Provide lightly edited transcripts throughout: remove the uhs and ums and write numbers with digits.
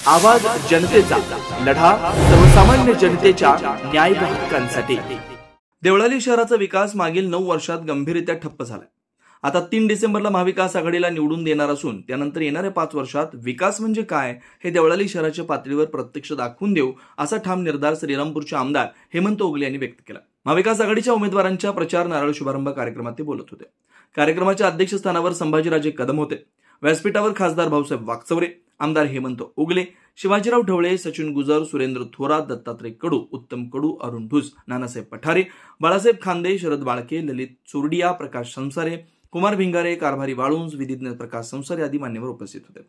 आवाज जनतेचा, लढा सर्वसामान्य जनतेच्या न्याय व हक्कांसाठी। देवळाली शहराचा विकास मागील 9 वर्षात गंभीररित्या ठप्प झाला। आता 3 डिसेंबरला महाविकास आघाडीला निवडून देणार असून त्यानंतर येणाऱ्या 5 वर्षात विकास म्हणजे काय हे देवळाली शहराच्या पातळीवर प्रत्यक्ष दाखवून देऊ असा ठाम निर्धार श्रीरामपूरचे आमदार हेमंत ओगले यांनी व्यक्त केला। महाविकास आघाडीच्या उमेदवारांच्या प्रचार नारळ शुभारंभ कार्यक्रमात ते बोलत होते। कार्यक्रमाच्या अध्यक्षस्थानावर संभाजीराजे कदम होते। व्यासपीठावर खासदार भाऊसाहेब वाकचौरे, आमदार हेमंत ओगले, शिवाजीराव ढवळे, सचिन गुजर, सुरेंद्र थोरात, दत्तात्रय कडू, उत्तम कडू, अरुण ढुस, नानासाहेब पठारे, बाळासाहेब खांदे, शरद बाळके, ललित चोरडिया, प्रकाश संसारे, कुमार भिंगारे, कारभारी वाळुंज, विधिज्ञ प्रकाश संसारे आदी मान्यवर उपस्थित होते।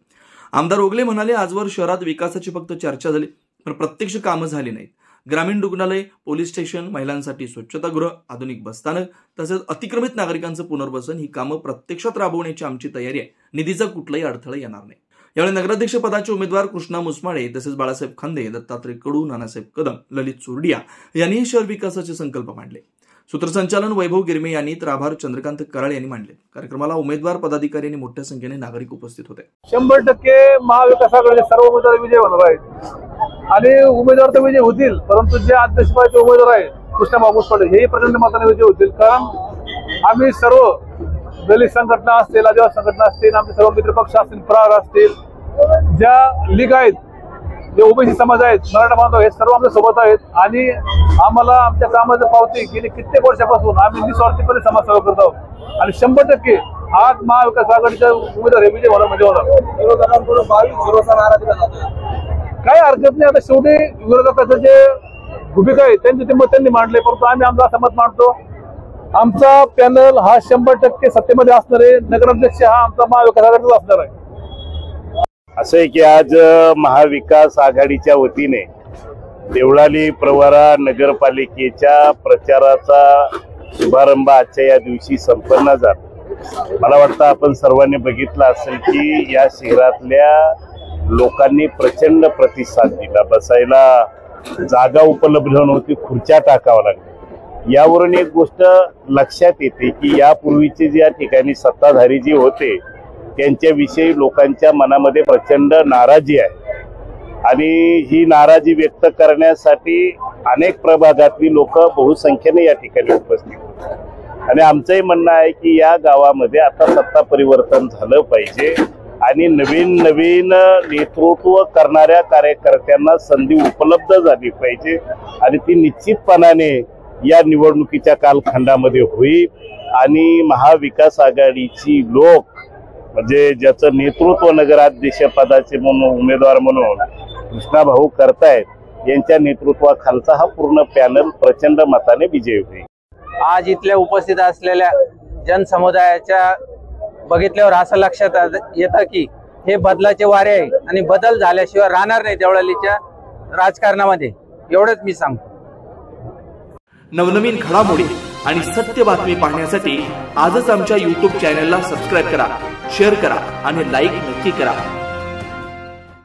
आमदार ओगले म्हणाले, आजवर शहरात विकासाची फक्त चर्चा झाली पण प्रत्यक्ष कामं झाली नाहीत। ग्रामीण रुग्णालय, पोलीस स्टेशन, महिलांसाठी स्वच्छतागृह, आधुनिक बसस्थानक तसेच अतिक्रमित नागरिकांचं पुनर्वसन ही कामं प्रत्यक्षात राबवण्याची आमची तयारी आहे। निधीचा कुठलाही अडथळा येणार नाही। यावेळी नगराध्यक्ष पदाचे उमेदवार कृष्णा मुसमाळे तसेच बाळासाहेब खांदे, दत्तात्रय कडू, नानासाहेब कदम, ललित चोरडिया यांनी शहर विकासाचे संकल्प मांडले। सूत्रसंचालन वैभव गिरमे यांनी तर आभार चंद्रकांत कराळे यांनी मांडले। कार्यक्रमाला उमेदवार, पदाधिकारी आणि मोठ्या संख्येने नागरिक उपस्थित होते। 100% महाविकास आघाडीचे सर्व उमेदवार विजय होणार आहेत आणि उमेदवार तर विजय होतील, परंतु जे अध्यक्षपदाचे उमेदवार आहेत कृष्णा मुसमाळे हे प्रचंड मताने विजय होतील। कारण आम्ही सर्व दलित संघटना असतील, आदिवासी संघटना असतील, आमचे सर्व मित्रपक्ष असतील, प्रहार असतील, ज्या लीग आहेत, जे ओबीसी समाज आहेत, मराठा बांधव हे सर्व आमच्या सोबत आहेत आणि आम्हाला आमच्या कामाचं पावती गेली कित्येक वर्षापासून आम्ही निस्वार्थीपणे समाजसेवा करत आहोत आणि 100% आज महाविकास आघाडीच्या उमेदवार हे विजय होणार म्हणजे होणार। विरोधकांकडून 22 भरोसा नारा दिला जातो, काही हरकत नाही। आता शेवटी विरोधकाचं जे भूमिका आहे त्यांचे ते मत त्यांनी मांडले, परंतु आम्ही आमचा असं मत मांडतो, आमचा पॅनल हा 100% सत्तेमध्ये असणार आहे। नगराध्यक्ष हा आमचा महाविकास आघाडीचा असणार आहे। असं आहे की आज महाविकास आघाडीच्या वतीने देवळाली प्रवरा नगरपालिकेच्या प्रचाराचा शुभारंभ आजच्या या दिवशी संपन्न झाला। मला वाटतं आपण सर्वांनी बघितलं असेल की या शहरातल्या लोकांनी प्रचंड प्रतिसाद दिला। बसायला जागा उपलब्ध नव्हती, खुर्च्या टाकाव्या लागल्या। यावरून एक गोष्ट लक्षात येते की यापूर्वीचे जे या ठिकाणी सत्ताधारी जे होते त्यांच्याविषयी लोकांच्या मनामध्ये प्रचंड नाराजी आहे आणि ही नाराजी व्यक्त करण्यासाठी अनेक प्रभागातली लोक बहुसंख्येने या ठिकाणी उपस्थित होते आणि आमचंही म्हणणं आहे की या गावामध्ये आता सत्ता परिवर्तन झालं पाहिजे आणि नवीन नेतृत्व करणाऱ्या कार्यकर्त्यांना संधी उपलब्ध झाली पाहिजे आणि ती निश्चितपणाने या निवडणुकीच्या कालखंडामध्ये होईल आणि महाविकास आघाडीची लोक म्हणजे ज्याचं नेतृत्व नगराध्यक्ष पदाचे म्हणून उमेदवार म्हणून कृष्णा भाऊ करतायत यांच्या नेतृत्वाखालचा हा पूर्ण पॅनल प्रचंड मताने विजयी होईल। आज इथल्या उपस्थित असलेल्या जनसमुदायाच्या बघितल्यावर असं लक्षात येतं की हे बदलाचे वारे आहे आणि बदल झाल्याशिवाय राहणार नाही देवळालीच्या राजकारणामध्ये, एवढंच मी सांगतो। नवनवीन घडामोडी आणि सत्य बातमी पाहण्यासाठी आजच आमच्या YouTube चॅनलला सबस्क्राइब करा, शेअर करा आणि लाईक नक्की करा।